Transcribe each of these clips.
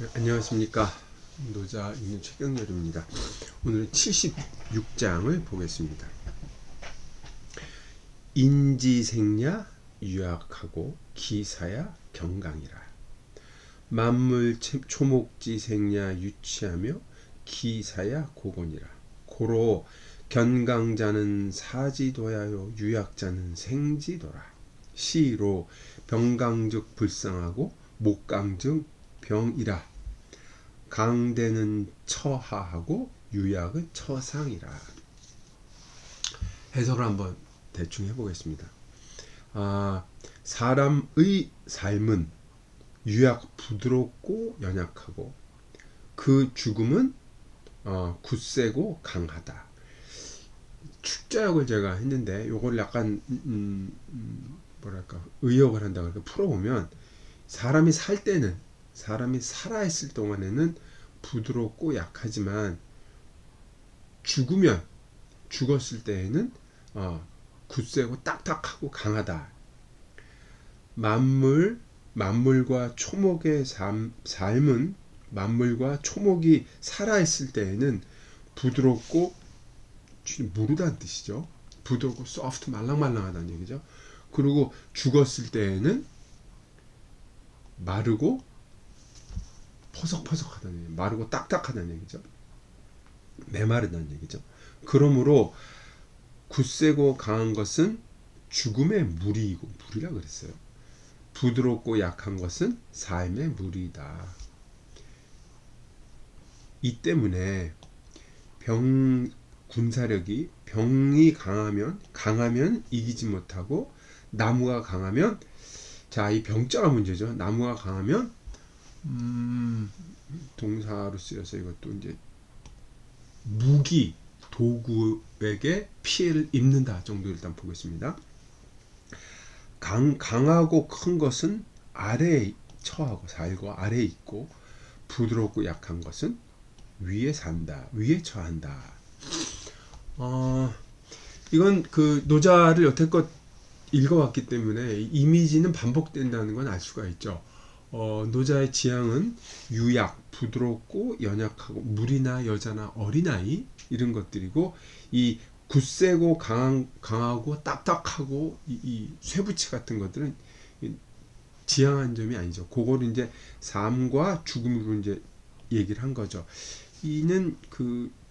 네, 안녕하십니까. 노자 읽는 최경렬입니다. 오늘은 76장을 보겠습니다. 인지생야 유약하고 기사야 경강이라. 만물 초목지생야 유치하며 기사야 고곤이라. 고로 견강자는 사지도야요 유약자는 생지도라. 시로 병강즉 불쌍하고 목강즉 병이라. 강대는 처하하고 유약은 처상이라. 해석을 한번 대충 해보겠습니다. 사람의 삶은 유약 부드럽고 연약하고 그 죽음은 굳세고 강하다. 축자역을 제가 했는데 요걸 약간 뭐랄까 의역을 한다 그러니까 풀어보면 사람이 살아있을 동안에는 부드럽고 약하지만 죽었을 때에는 굳세고 딱딱하고 강하다. 만물과 초목의 삶은 만물과 초목이 살아있을 때에는 부드럽고 무르다는 뜻이죠. 부드럽고 소프트 말랑말랑하다는 얘기죠. 그리고 죽었을 때에는 마르고 퍼석퍼석하다는 얘기, 마르고 딱딱하다는 얘기죠. 메마르다는 얘기죠. 그러므로 굳세고 강한 것은 죽음의 무리라 그랬어요. 부드럽고 약한 것은 삶의 무리다. 이 때문에 군사력이 병이 강하면 이기지 못하고 나무가 강하면 이 병자가 문제죠. 나무가 강하면 동사로 쓰여서 이것도 이제 무기 도구에게 피해를 입는다 정도 일단 보겠습니다. 강하고 큰 것은 아래에 처하고 살고 아래에 있고 부드럽고 약한 것은 위에 처한다. 이건 그 노자를 여태껏 읽어왔기 때문에 이미지는 반복된다는 건 알 수가 있죠. 노자의 지향은 유약, 부드럽고 연약하고 물이나 여자나 어린아이 이런 것들이고 이 굳세고 강하고 딱딱하고 이 쇠붙이 같은 것들은 지향한 점이 아니죠. 그거를 이제 삶과 죽음으로 이제 얘기를 한 거죠. 이는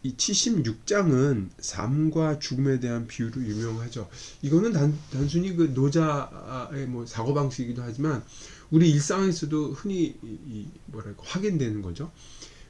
이 76장은 삶과 죽음에 대한 비유로 유명하죠. 이거는 단순히 그 노자의 뭐 사고방식이기도 하지만 우리 일상에서도 흔히 확인되는 거죠.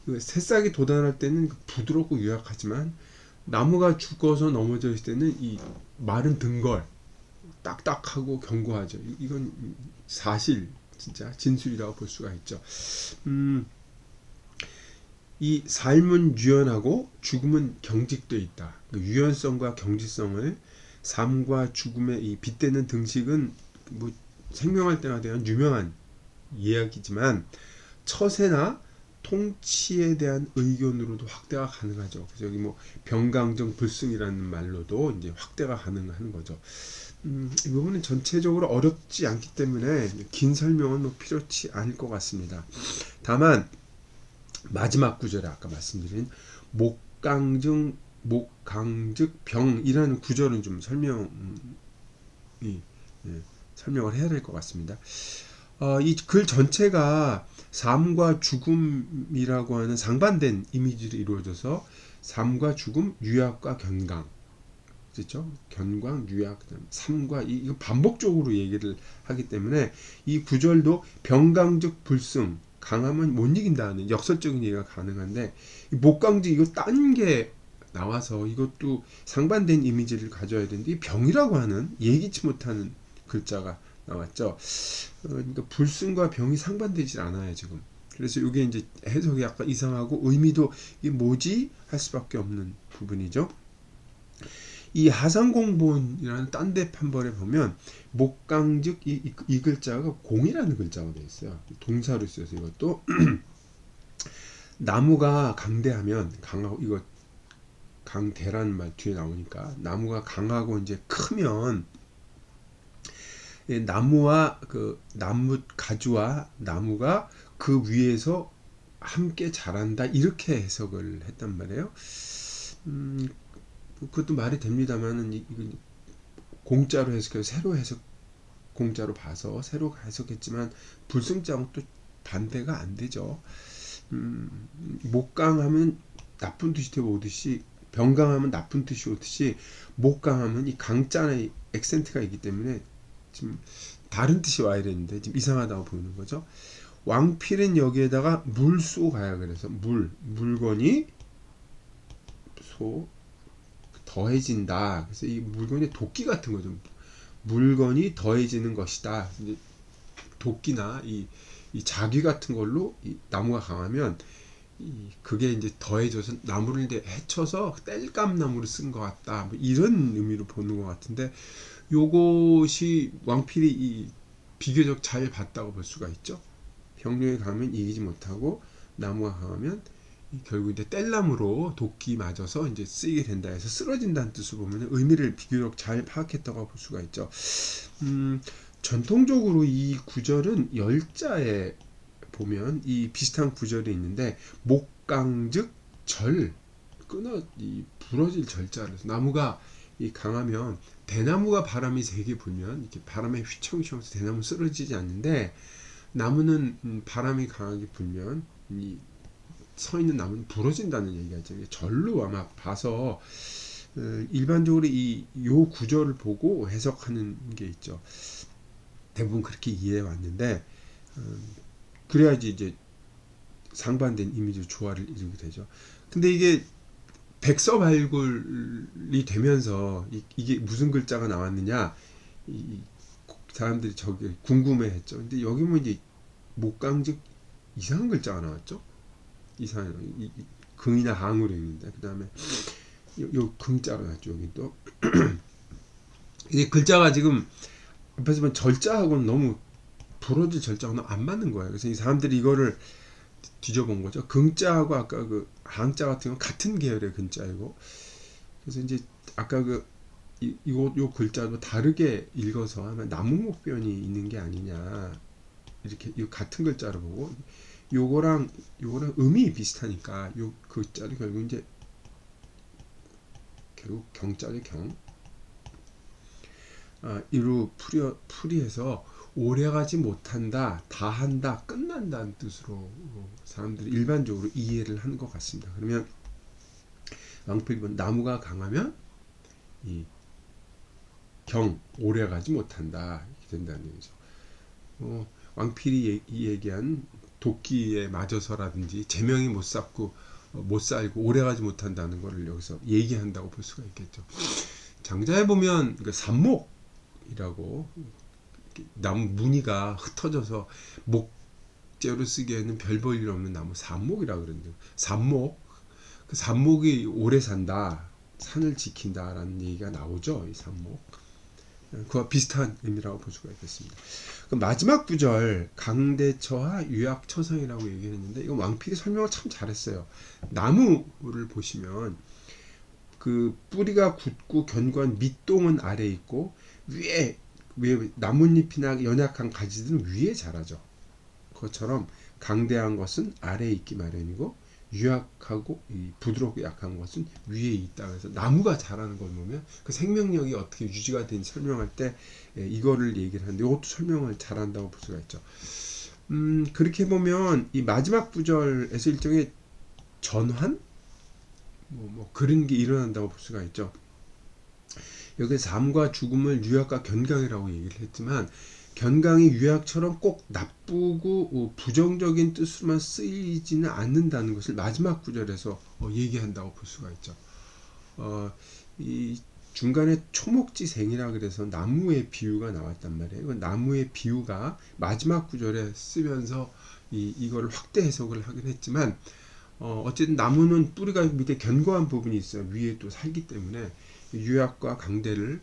그 새싹이 돋아날 때는 부드럽고 유약하지만 나무가 죽어서 넘어져 있을 때는 이 마른 등걸 딱딱하고 견고하죠. 이건 사실 진짜 진술이라고 볼 수가 있죠. 이 삶은 유연하고 죽음은 경직되어 있다. 유연성과 경직성을 삶과 죽음의 이 빗대는 등식은 뭐 생명할 때나 대한 유명한 이야기지만 처세나 통치에 대한 의견으로도 확대가 가능하죠. 그래서 여기 뭐 병강정 불승이라는 말로도 이제 확대가 가능한 거죠. 이 부분은 전체적으로 어렵지 않기 때문에 긴 설명은 뭐 필요치 않을 것 같습니다. 다만 마지막 구절에 아까 말씀드린 목강즉 병이라는 구절은 좀 설명을 해야 될 것 같습니다. 이 글 전체가 삶과 죽음이라고 하는 상반된 이미지로 이루어져서 삶과 죽음, 유약과 견강, 그렇죠? 견강, 유약, 삶과 이거 반복적으로 얘기를 하기 때문에 이 구절도 병강즉 불승, 강하면 못 이긴다는 역설적인 얘기가 가능한데 목강직 이거 딴 게 나와서 이것도 상반된 이미지를 가져야 되는데 이 병이라고 하는 예기치 못하는 글자가 나왔죠. 그러니까 불승과 병이 상반되질 않아요 지금. 그래서 이게 이제 해석이 약간 이상하고 의미도 이게 뭐지 할 수밖에 없는 부분이죠. 이 하상공본이라는 딴데 판벌에 보면 목강즉 이 글자가 공이라는 글자가 되어 있어요. 동사로 쓰여서 이것도 나무가 강대하면 강하고 이거 강대라는 말 뒤에 나오니까 나무가 강하고 이제 크면 나무와 그 나무 가지와 나무가 그 위에서 함께 자란다 이렇게 해석을 했단 말이에요. 그것도 말이 됩니다만은 이건 공짜로 해석해서 새로 해석 공짜로 봐서 새로 해석했지만 불승자하고 또 반대가 안 되죠. 목강하면 나쁜 뜻이 되어 오듯이 병강하면 나쁜 뜻이 오듯이 목강하면 이 강자의 액센트가 있기 때문에 지금 다른 뜻이 와야 되는데 지금 이상하다고 보이는 거죠. 왕필은 여기에다가 물소 가야 그래서 물건이 소 더해진다. 그래서 이 물건이 도끼 같은 거죠. 물건이 더해지는 것이다. 도끼나 이 자귀 같은 걸로 이 나무가 강하면 그게 이제 더해져서 나무를 이제 헤쳐서 땔감나무를 쓴 것 같다. 뭐 이런 의미로 보는 것 같은데 요것이 왕필이 비교적 잘 봤다고 볼 수가 있죠. 병력이 강하면 이기지 못하고 나무가 강하면 결국 이제 땔감으로 도끼 맞아서 이제 쓰이게 된다 해서 쓰러진다는 뜻을 보면 의미를 비교적 잘 파악했다고 볼 수가 있죠. 전통적으로 이 구절은 열자에 보면 이 비슷한 구절이 있는데 목강즉 절 끊어 이 부러질 절자를 나무가 이 강하면 대나무가 바람이 세게 불면 이렇게 바람에 휘청휘청해서 대나무 쓰러지지 않는데 나무는 바람이 강하게 불면 이 서 있는 나무는 부러진다는 얘기가 있죠. 절로 아마 봐서 일반적으로 요 구절을 보고 해석하는 게 있죠. 대부분 그렇게 이해해 왔는데 그래야지 이제 상반된 이미지 조화를 이루게 되죠. 근데 이게 백서발굴이 되면서 이게 무슨 글자가 나왔느냐 사람들이 저기 궁금해했죠. 근데 여기 보면 이제 목강즉 이상한 글자가 나왔죠. 이상한 긍이나 항으로 있는데 그 다음에 요 긍자로 나왔죠. 여기 또 이게 글자가 지금 앞에서 보면 절자하고는 너무 부러질 절자하고는 안 맞는 거예요. 그래서 이 사람들이 이거를 뒤져본 거죠. 긍자하고 아까 그 항자 같은 건 같은 계열의 근자이고 그래서 이제 아까 요 글자도 다르게 읽어서 아마 나무목변이 있는 게 아니냐 이렇게 이 같은 글자를 보고 요거랑 음이 비슷하니까 요 글자도 결국 이제 결국 경자죠. 경 이로 풀이해서 오래가지 못한다, 다한다, 끝난다는 뜻으로 사람들이 일반적으로 이해를 하는 것 같습니다. 그러면 왕필은 나무가 강하면 이 경 오래가지 못한다 이렇게 된다는 얘기죠. 왕필이 얘기한 도끼에 맞아서라든지 제명이 못 살고 오래가지 못한다는 것을 여기서 얘기한다고 볼 수가 있겠죠. 장자에 보면 그 삽목이라고 나무 무늬가 흩어져서 목재로 쓰기에는 별 볼 일 없는 나무 삽목이라고 그러는데 삽목 그 삽목이 오래 산다 산을 지킨다라는 얘기가 나오죠. 이 삽목 그와 비슷한 의미라고 볼 수가 있겠습니다. 그 마지막 구절 강대처하 유약처성이라고 얘기했는데 이건 왕필이 설명을 참 잘했어요. 나무를 보시면 그 뿌리가 굳고 견고한 밑동은 아래에 있고 위에 나뭇잎이나 연약한 가지들은 위에 자라죠. 그것처럼 강대한 것은 아래에 있기 마련이고 유약하고 부드럽고 약한 것은 위에 있다. 그래서 나무가 자라는 걸 보면 그 생명력이 어떻게 유지가 되는지 설명할 때 이거를 얘기를 하는데 이것도 설명을 잘한다고 볼 수가 있죠. 그렇게 보면 이 마지막 구절에서 일종의 전환 뭐 그런 게 일어난다고 볼 수가 있죠. 여기 삶과 죽음을 유약과 견강이라고 얘기를 했지만 견강이 유약처럼 꼭 나쁘고 부정적인 뜻으로만 쓰이지는 않는다는 것을 마지막 구절에서 얘기한다고 볼 수가 있죠. 이 중간에 초목지생이라 그래서 나무의 비유가 나왔단 말이에요. 나무의 비유가 마지막 구절에 쓰면서 이거를 확대 해석을 하긴 했지만 어쨌든 나무는 뿌리가 밑에 견고한 부분이 있어요. 위에 또 살기 때문에 유약과 강대를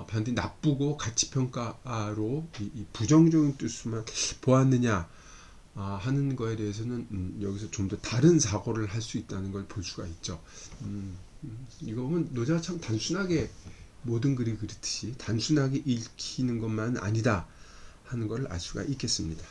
반드시 나쁘고 가치평가로 이 부정적인 뜻으로만 보았느냐 하는 거에 대해서는 여기서 좀 더 다른 사고를 할 수 있다는 걸 볼 수가 있죠. 이거 보면 노자가 참 단순하게 모든 글이 그렇듯이 단순하게 읽히는 것만 아니다 하는 걸 알 수가 있겠습니다.